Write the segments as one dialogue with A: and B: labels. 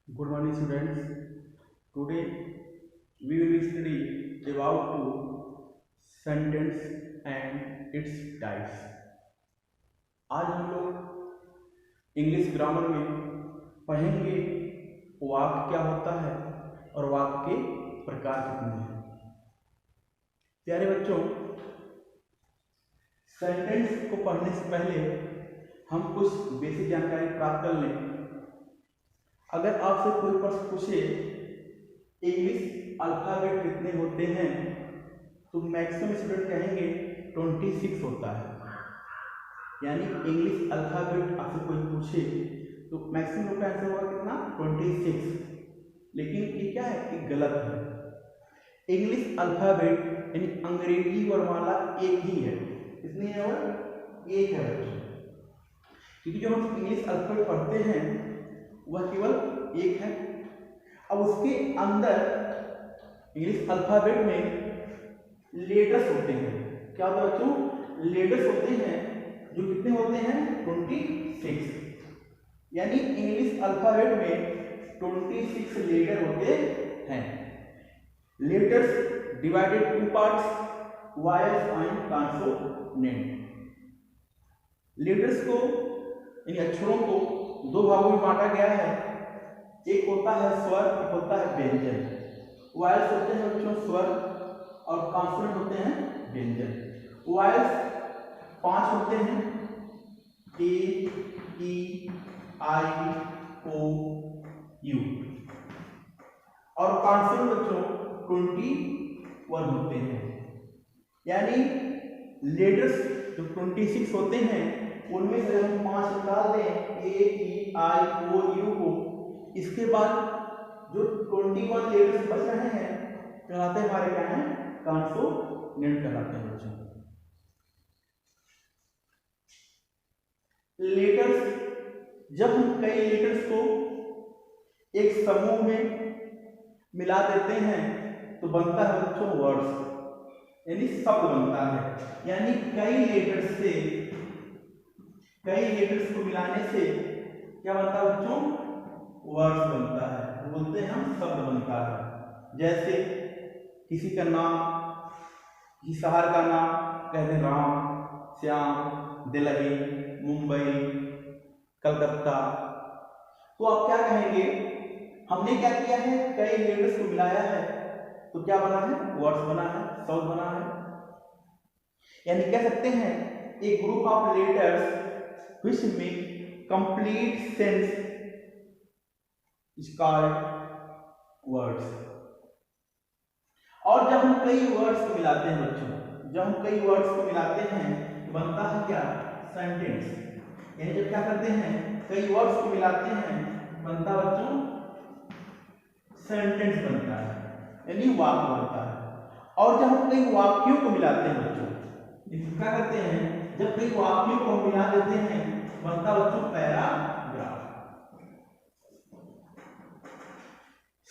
A: Good morning, students. Today we will study about sentence and its types. आज हम लोग English grammar में पढ़ेंगे वाक्य क्या होता है और वाक्य के प्रकार कितने हैं। प्यारे बच्चों, सेंटेंस को पढ़ने से पहले हम कुछ बेसिक जानकारी प्राप्त कर लें। अगर आपसे कोई प्रश्न पूछे इंग्लिश अल्फाबेट कितने होते हैं तो मैक्सिमम स्टूडेंट कहेंगे 26 होता है। यानी इंग्लिश अल्फाबेट आपसे कोई पूछे तो मैक्सिमम का आंसर होगा कितना 26। लेकिन ये क्या है, ये गलत है। इंग्लिश अल्फाबेट यानी अंग्रेजी वर्णमाला एक ही है, कितनी है और एक है बच्चों। क्योंकि जो हम इंग्लिश अल्फाबेट पढ़ते हैं वह केवल एक है। अब उसके अंदर इंग्लिश अल्फाबेट में लेटर्स होते हैं। क्या होता है बच्चों? लेटर्स होते हैं जो कितने होते हैं 26। यानी इंग्लिश अल्फाबेट में 26 लेटर होते हैं। Letters divided two parts, vials and consonant. Letters को यानी अक्षरों को दो भागों में बांटा गया है। एक होता है स्वर, एक होता है व्यंजन। वॉयल्स होते हैं बच्चों स्वर और कॉन्सोनेंट होते हैं व्यंजन। वॉयल्स 5 होते हैं, ए, ई, आई, ओ, यू। और कॉन्सोनेंट बच्चों 21 होते हैं। यानी लेटर्स जो 26 होते हैं उनमें से हम 5 निकाल दें, ए, ई, आई, ओ, यू को। इसके बाद जो 21 लेटर्स बच रहे हैं कहलाते हैं हमारे क्या हैं, कॉन्सोनेंट कहलाते हैं बच्चों। लेटर्स, जब हम कई लेटर्स को एक समूह में मिला देते हैं तो बनता है बच्चों वर्ड्स, यानी शब्द बनता है। यानी कई लेटर्स को मिलाने से क्या बनता है बच्चों? वर्ड्स बनता है, तो बोलते हैं हम शब्द बनता है। जैसे किसी का नाम, किसी शहर का नाम कहते हैं राम, श्याम, दिल्ली, मुंबई, कलकत्ता। तो आप क्या कहेंगे? हमने क्या किया है, कई लेटर्स को मिलाया है तो क्या बना है? वर्ड्स बना है, शब्द बना है। यानी कह सकते हैं एक group of letters which make complete sense is called words। और जब हम कई वर्ड्स को मिलाते हैं बच्चों, जब हम कई वर्ड्स को मिलाते हैं तो बनता है क्या? सेंटेंस। यानी जब क्या करते हैं, कई वर्ड्स को मिलाते हैं बनता बच्चों सेंटेंस बनता है, यानी वाक्य बनता है। और जब हम कई वाक्यों को मिलाते हैं बच्चों, क्या करते हैं, जब कई वाक्यों को मिला देते हैं बनता बच्चों पैराग्राफ।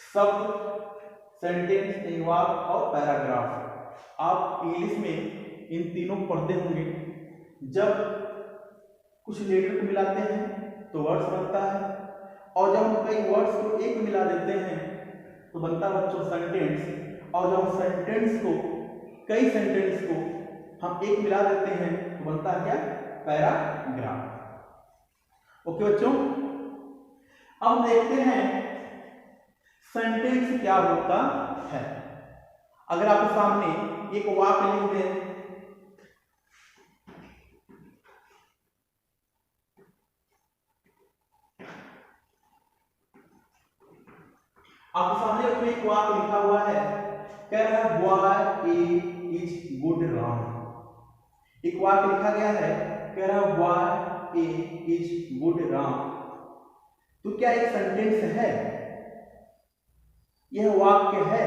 A: शब्द, सेंटेंस, वाक्य और पैराग्राफ। आप इंग्लिश में इन तीनों को पढ़ते होंगे। जब कुछ लेटर को मिलाते हैं तो वर्ड्स बनता है, और जब हम कई वर्ड्स को एक मिला देते हैं तो बनता बच्चों सेंटेंस। और जब हम सेंटेंस को, कई सेंटेंस को हम एक मिला देते हैं तो बनता है क्या? पैराग्राफ। ओके बच्चों, अब देखते हैं सेंटेंस क्या होता है। अगर आपके सामने एक वाक्य लिख दें, आपके सामने एक वाक्य लिखा हुआ है, कह रहा है बॉय इज गुड राम। एक वाक्य लिखा गया है, कह रहा है बॉय इज गुड राम। तो क्या एक सेंटेंस है? यह वाक्य है।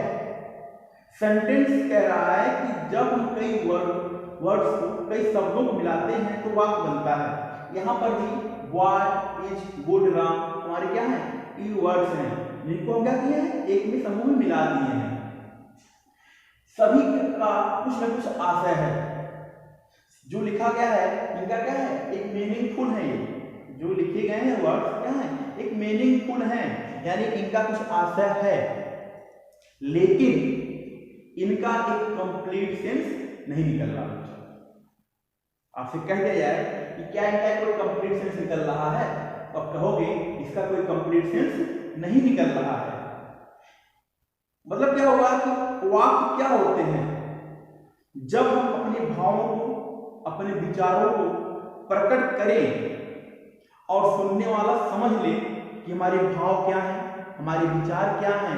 A: सेंटेंस कह रहा है कि जब हम कई वर्ड्स को, कई शब्दों को मिलाते हैं तो वाक्य बनता है। यहां पर भी बॉय इज गुड राम हमारे क्या है? ई वर्ड्स हैं, जिनको हम क्या किए हैं? एक में समूह में मिला दिए हैं। सभी का कुछ न कुछ आशय है। जो लिखा गया है इनका क्या है? एक मीनिंगफुल है। ये जो लिखे गए हैं वर्ड्स क्या है? एक मीनिंगफुल है। यानी इनका कुछ आशय है, लेकिन इनका एक कंप्लीट सेंस नहीं निकल रहा। आपसे कह दिया जाए कि क्या इनका कोई कंप्लीट सेंस निकल रहा है, तो आप कहोगे इसका कोई कंप्लीट सेंस नहीं निकल रहा है। मतलब क्या होगा कि वाक्य क्या होते हैं, जब हम अपने भावों को, अपने विचारों को प्रकट करें और सुनने वाला समझ ले कि हमारे भाव क्या हैं, हमारे विचार क्या हैं,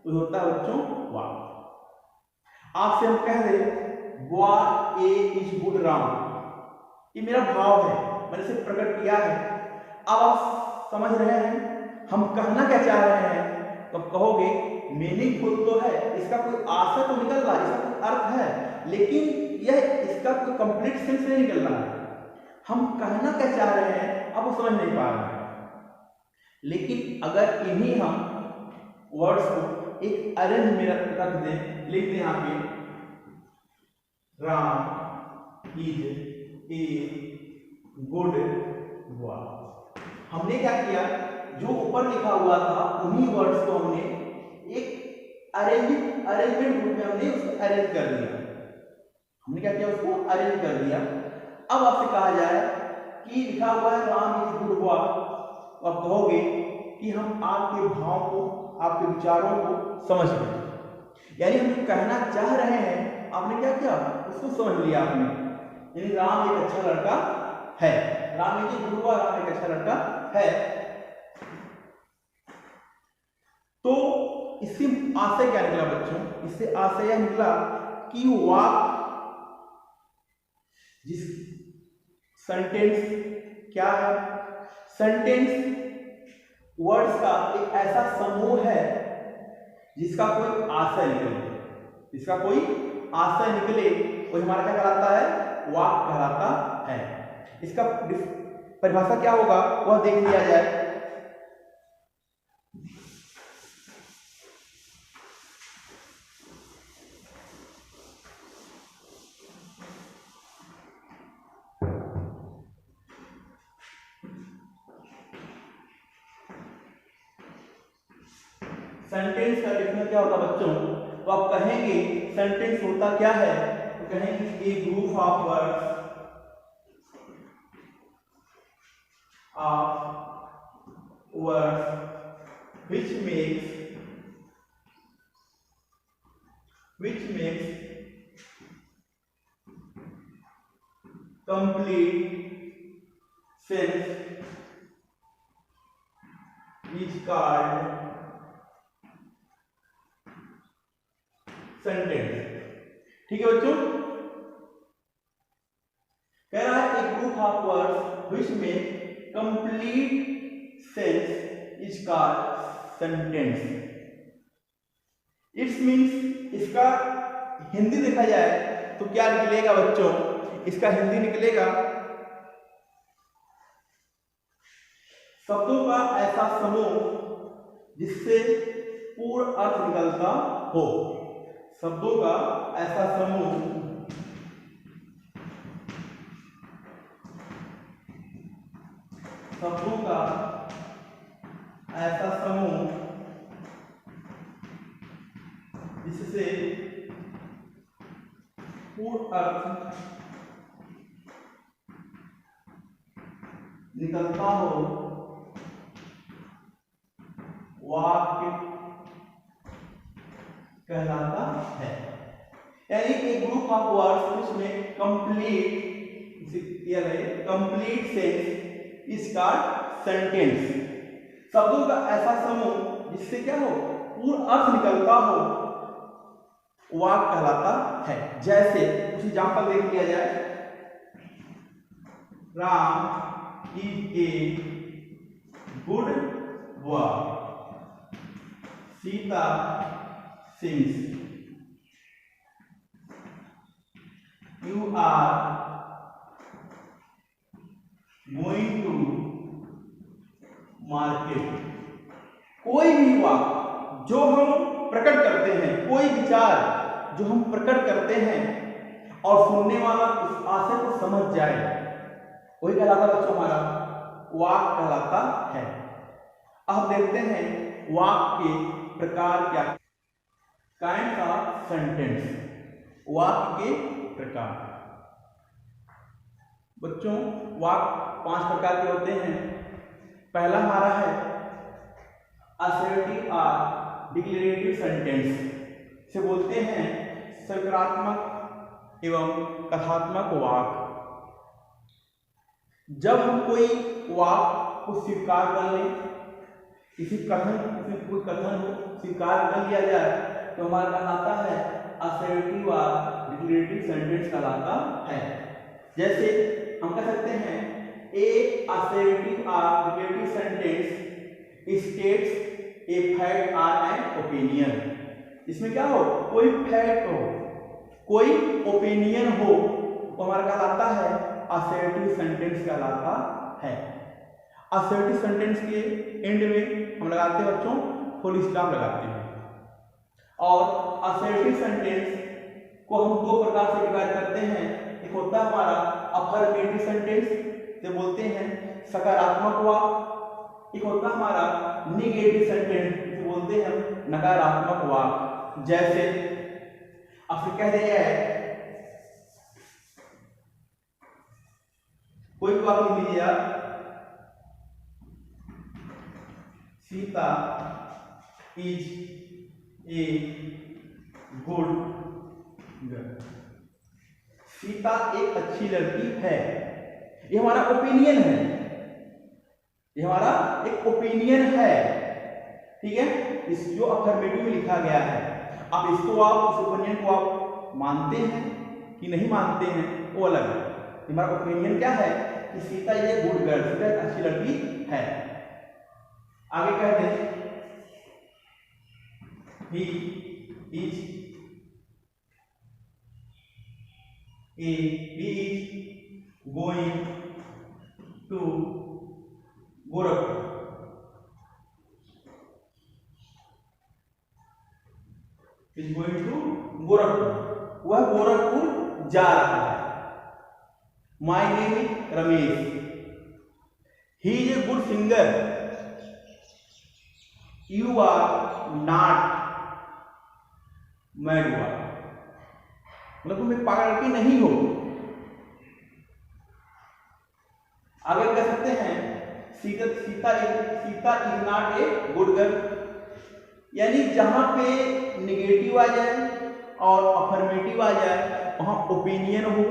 A: तो होता है बच्चों वाक्य। आपसे हम कह दें वाह ए इज गुड राम, ये मेरा भाव है, मैंने इसे प्रकट किया है। अब आप समझ रहे हैं हम कहना क्या चाह रहे हैं, तो कहोगे मीनिंगफुल तो है, इसका कोई आशय तो निकल रहा है, इसका कोई अर्थ है, लेकिन यह इसका कोई कंप्लीट सेंस नहीं निकल रहा है। हम कहना क्या चाह रहे हैं अब वो समझ नहीं पा रहे हैं। लेकिन अगर इन्हीं हम वर्ड्स को एक अरेंज में रख दें, लिख दें यहाँ पे Ram is a good boy, हमने क्या किया, जो ऊपर लिखा हुआ था उन्हीं वर्ड्स को हमने एक अरेंजमेंट रूप में हमने उसको अरेंज कर दिया। हमने क्या किया, उसको अरेंज कर दिया। अब आपसे कहा जाए कि लिखा हुआ है राम इज गुड बॉय, तो आप कहोगे कि हम आपके भाव को, आपके विचारों को समझ गए, यानी हम कहना चाह रहे हैं, आपने क्या किया, उसको समझ लिया आपने। यानी राम एक अच्छा लड़का है, Ram is good boy, Ram एक अच्छा लड़का है। तो इससे आशय क्या निकला बच्चों, इससे आशय यह निकला कि वाक्य, जिस सेंटेंस क्या है, सेंटेंस वर्ड्स का एक ऐसा समूह है जिसका कोई आशय निकले, जिसका कोई आशय निकले, वो हमारा क्या कहलाता है, वाक्य कहलाता है। इसका परिभाषा क्या होगा वह देख लिया जाए। सेंटेंस का लिखना क्या होता बच्चों, तो आप कहेंगे सेंटेंस होता क्या है, तो कहेंगे a group of words which makes complete sense is called sentence. ठीक है बच्चों, कह रहा है एक ग्रुप ऑफ वर्ड्स विच में complete sense is called sentence. It's means, इसका हिंदी देखा जाए तो क्या निकलेगा बच्चों, इसका हिंदी निकलेगा शब्दों का ऐसा समूह जिससे पूर्ण अर्थ निकलता हो, शब्दों का ऐसा समूह जिससे पूर्ण अर्थ निकलता हो, वाक्य कहलाता है। यानी एक ग्रुप ऑफ वर्ड्स जिसमें complete sense is called sentence. शब्दों का ऐसा समूह जिससे क्या हो, पूर्ण अर्थ निकलता हो, वाक्य कहलाता है। जैसे कुछ एग्जांपल देख लिया जाए, Ram is a good boy, Sita sings, you are going to market। कोई भी वाक्य जो हम प्रकट करते हैं, कोई विचार जो हम प्रकट करते हैं और सुनने वाला उस आशय को समझ जाए, वही कहलाता बच्चों हमारा वाक्य कहलाता है। अब देखते हैं वाक्य के प्रकार क्या, काइंड ऑफ सेंटेंस, वाक्य के प्रकार। बच्चों वाक्य 5 प्रकार के होते हैं। पहला हमारा है असर्टिव और डिक्लेरेटिव सेंटेंस, से बोलते हैं सकारात्मक एवं कथात्मक वाक्य। जब हम कोई वाक्य को स्वीकार कर लें, किसी कोई कथन को स्वीकार कर लिया जाए तो हमारा कहलाता है असर्टिव और डिक्लेरेटिव सेंटेंस कहलाता है। जैसे हम कह सकते हैं ए असर्टिव और declarative sentence states a fact और एन ओपिनियन। इसमें क्या हो, कोई फैक्ट हो, कोई ओपिनियन हो, तो हमारा कहलाता है असर्टिव सेंटेंस कहलाता है। असर्टिव सेंटेंस के एंड में हम लगाते हैं बच्चों फुल स्टॉप लगाते हैं। और असर्टिव सेंटेंस को हम 2 प्रकार से डिवाइड करते हैं। एक होता है हमारा अफर्मेटिव सेंटेंस, से बोलते हैं सकारात्मक वाक्य। एक होता है हमारा निगेटिव सेंटेंस, से बोलते हैं हम नकारात्मक वाक्य। जैसे आपसे कह दिया है, कोई वाक्य लिख लीजिए आप, Sita is a good girl. Sita एक अच्छी लड़की है, ये हमारा ओपिनियन है, ये हमारा एक ओपिनियन है, ठीक है। इस जो अफर्मेटिव में लिखा गया है, आप इसको आप इस ओपिनियन को आप मानते हैं कि नहीं मानते हैं वो अलग है। हमारा ओपिनियन क्या है कि सीता ये गुड गर्ल, सीता एक अच्छी लड़की है। आगे कहते हैं he is going to Gorakhpur। is going to Gorakhpur, वह गोरखपुर जा रहा है। My name is Ramesh, he is a good singer, you are not mad boy, मतलब तुम एक पागल लड़की नहीं हो। आगे कह सकते हैं Sita is not a good girl, यानी जहां पे निगेटिव आ जाए और अफर्मेटिव आ जाए, वहां ओपिनियन हो,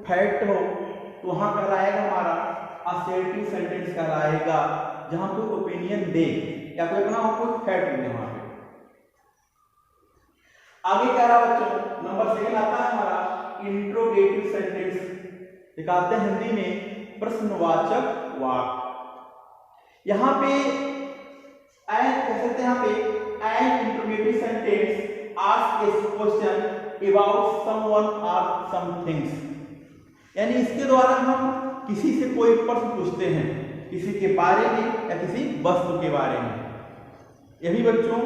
A: फैक्ट हो, तो वहां कहलाएगा हमारा असर्टिव सेंटेंस कहलाएगा। जहां कोई ओपिनियन दे या कोई अपना कोई फैक्ट दे वहां पे। आगे कह रहा बच्चों नंबर 2 आता है हमारा इंट्रोगेटिव सेंटेंस, निकालते हैं हिंदी में प्रश्नवाचक वाक्य। यहाँ पे कह सकते हैं, यहाँ पे an interrogative sentence ask a question about someone और समथिंग्स, यानी इसके द्वारा हम किसी से कोई प्रश्न पूछते हैं, किसी के बारे में या किसी वस्तु के बारे में। यही बच्चों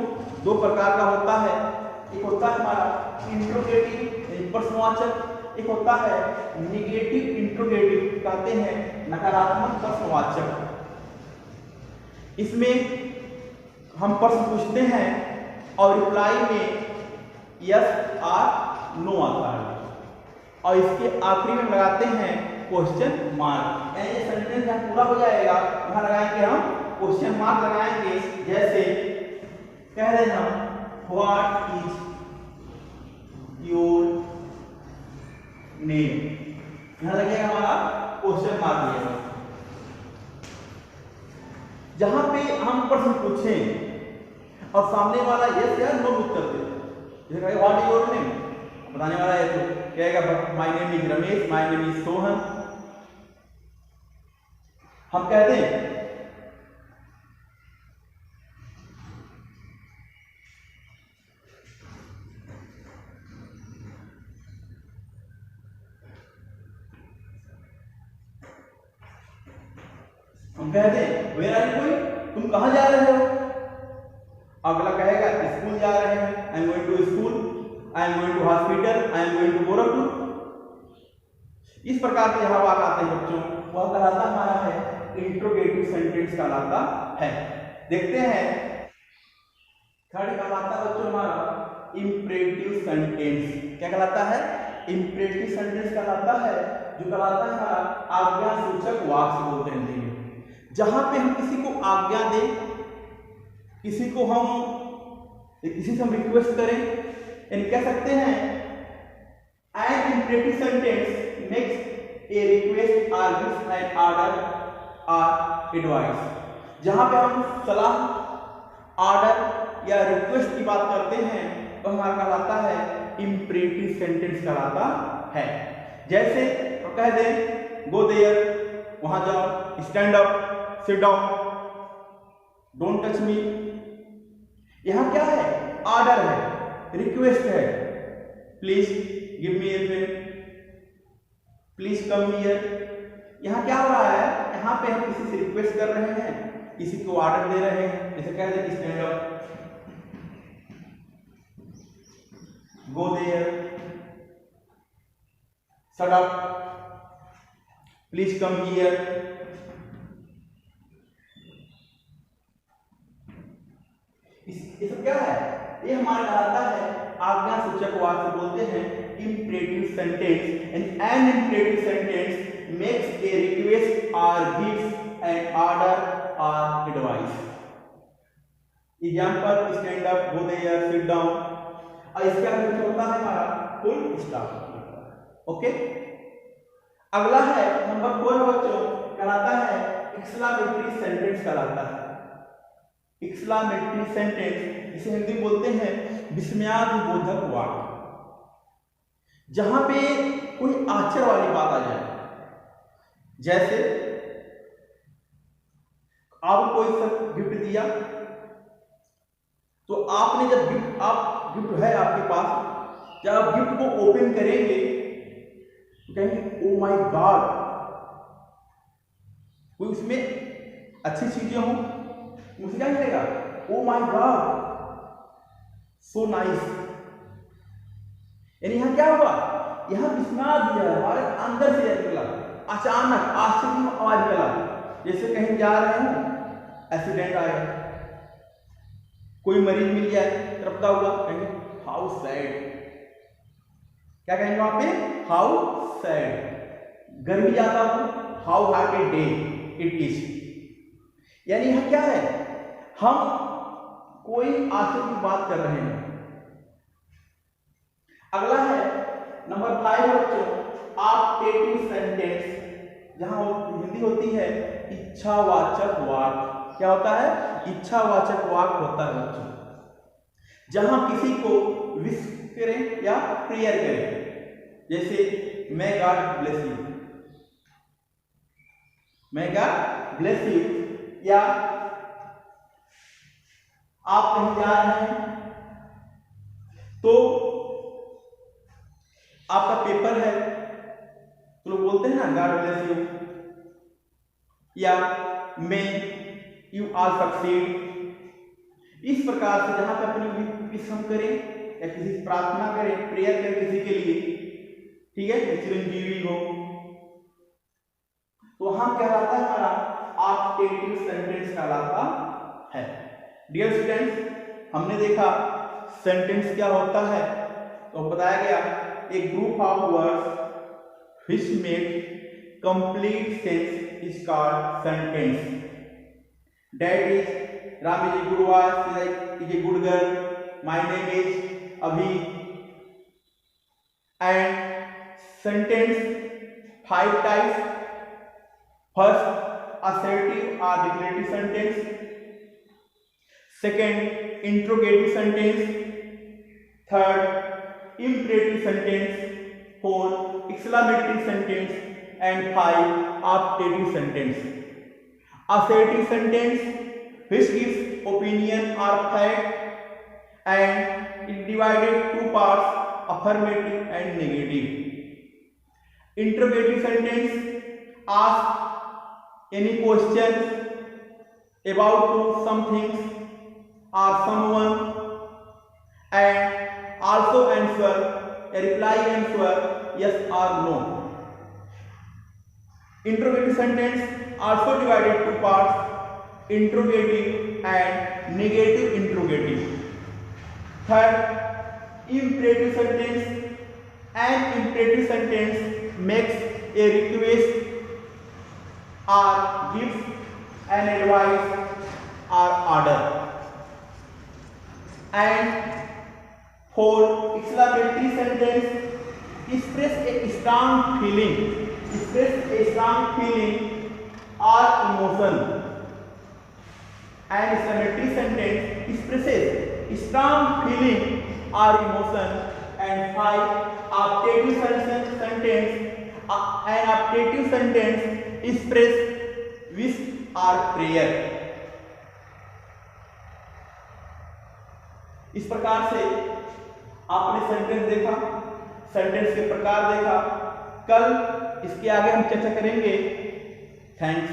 A: 2 प्रकार का होता है, एक होता है हमारा इंट्रोगेटिव प्रश्नवाचक, एक होता है निगेटिव इंट्रोगेटिव, कहते हैं नकारात्मक प्रश्नवाचक। इसमें हम प्रश्न पूछते हैं और रिप्लाई में यस और नो आता है, और इसके आखिरी में लगाते हैं क्वेश्चन मार्क, यानी ये सेंटेंस जब पूरा हो जाएगा वहां लगाएंगे हम क्वेश्चन मार्क लगाएंगे। जैसे कह रहे हैं हम व्हाट इज योर नेम, यहां लगेगा हमारा क्वेश्चन मार्क लगेगा। जहां पे हम प्रश्न पूछें और सामने वाला यस या नो उत्तर दे, जैसे कहेगा व्हाट इज योर नेम, बताने वाला है तो कहेगा my name is Ramesh, my name is Sohan. हम कहते हैं वेयर आर यू गोइंग, तुम कहां जा रहे हो। अगला कहेगा स्कूल जा रहे हैं, I am going to school, I am going to hospital, I am going to Gorakhpur. इस प्रकार के जहां वाक्य आते हैं बच्चों, वह कहलाता हमारा है इंट्रोगेटिव सेंटेंस कहलाता है। देखते हैं थर्ड कहलाता है बच्चों हमारा इम्परेटिव सेंटेंस। क्या कहलाता है? इम्परेटिव सेंटेंस कहलाता है, जो कहलाता है हमारा आज्ञा सूचक वाक्य बोलते हैं हिंदी में। जहां पे हम किसी को आज्ञा दें, किसी से हम रिक्वेस्ट करें, यानी कह सकते हैं an imperative sentence makes a request और गिव्स एन ऑर्डर और एडवाइस। जहां पे हम सलाह, ऑर्डर या रिक्वेस्ट की बात करते हैं तो हमारा कहलाता है इम्परेटिव सेंटेंस कहलाता है। जैसे तो कह दें गो देयर, वहां जाओ, stand up, sit down, don't touch me. यहां क्या है? ऑर्डर है, रिक्वेस्ट है, please give me a pen, please come here. यहां क्या हो रहा है? यहां पे हम किसी से रिक्वेस्ट कर रहे हैं, किसी को ऑर्डर दे रहे हैं। जैसे कह दें stand up, go there, shut up, please come here. ये सब क्या है? ये हमारा कहलाता है आज्ञा सूचक वाक्य बोलते हैं imperative sentence. And an imperative sentence makes a request और गिव्स एन ऑर्डर और advice. Example stand up, go there, sit down. और इसके आगे होता है हमारा फुल स्टॉप। ओके, अगला है नंबर 4 बच्चों, कहलाता है एक्सक्लेमेटरी सेंटेंस कहलाता है। एक्सक्लेमेटरी सेंटेंस जिसे हिंदी बोलते हैं विस्मयादिबोधक वाक्य। जहां पे कोई आश्चर्य वाली बात आ जाए, जैसे आप कोई सब गिफ्ट दिया, तो आपने जब गिफ्ट है आपके पास, जब आप गिफ्ट को ओपन करेंगे तो कहेंगे ओ माय गॉड। कोई उसमें अच्छी चीजें हो, मुझे क्या मिलेगा? Oh my God, so nice. यानी यहां क्या हुआ? यहां विस्मय दिया, हमारे अंदर से निकला, अचानक आश्चर्य में आवाज निकला। जैसे कहीं जा रहे हैं, एक्सीडेंट आया, कोई मरीज मिल जाए तड़पता हुआ, कहेंगे हाउ सैड। क्या कहेंगे वहां पे? How sad. गर्मी ज्यादा हो, how hot a day it is. यानी यहां क्या है? हम कोई आश्चर्य की बात कर रहे हैं। अगला है नंबर 5 बच्चों, ऑप्टेटिव सेंटेंस। जहां हिंदी होती है इच्छावाचक वाक्य। क्या होता है? इच्छावाचक वाक्य होता है बच्चों, जहां किसी को विश करें या प्रेयर करें। जैसे may God bless you, may God bless you। या आप कहीं जा रहे हैं तो आपका पेपर है, तो लोग बोलते हैं ना गॉड ब्लेस यू, या मे यू आल सक्सीड। इस प्रकार से जहां पर अपनी विश हम करें या किसी से प्रार्थना करें, प्रेयर करें किसी के लिए, ठीक है, चिरंजीवी हो, तो वहां कहलाता है हमारा ऑप्टेटिव सेंटेंस कहलाता है। डियर स्टूडेंट्स, हमने देखा सेंटेंस क्या होता है, तो बताया गया a group of words which make complete sense is called sentence. That is, Ram is a good boy, is a good girl, my name is Abhi. And sentence 5 types. First, assertive or declarative sentence. Second, interrogative sentence. Third, imperative sentence. 4, exclamatory sentence. And 5, optative sentence. Assertive sentence which gives opinion or fact and is divided 2 parts, affirmative and negative. Interrogative sentence asks any questions about some things or someone and also answer a reply answer yes or no. Interrogative sentence also divided 2 parts, interrogative and negative interrogative. Third, imperative sentence. An imperative sentence makes a request or gives an advice or order. And fourth, exclamatory sentence express a strong feeling, or emotion. And exclamatory sentence expresses strong feeling or emotion. And five, optative sentence express wish or prayer. इस प्रकार से आपने sentence देखा, sentence के प्रकार देखा। कल इसके आगे हम चर्चा करेंगे। थैंक्स।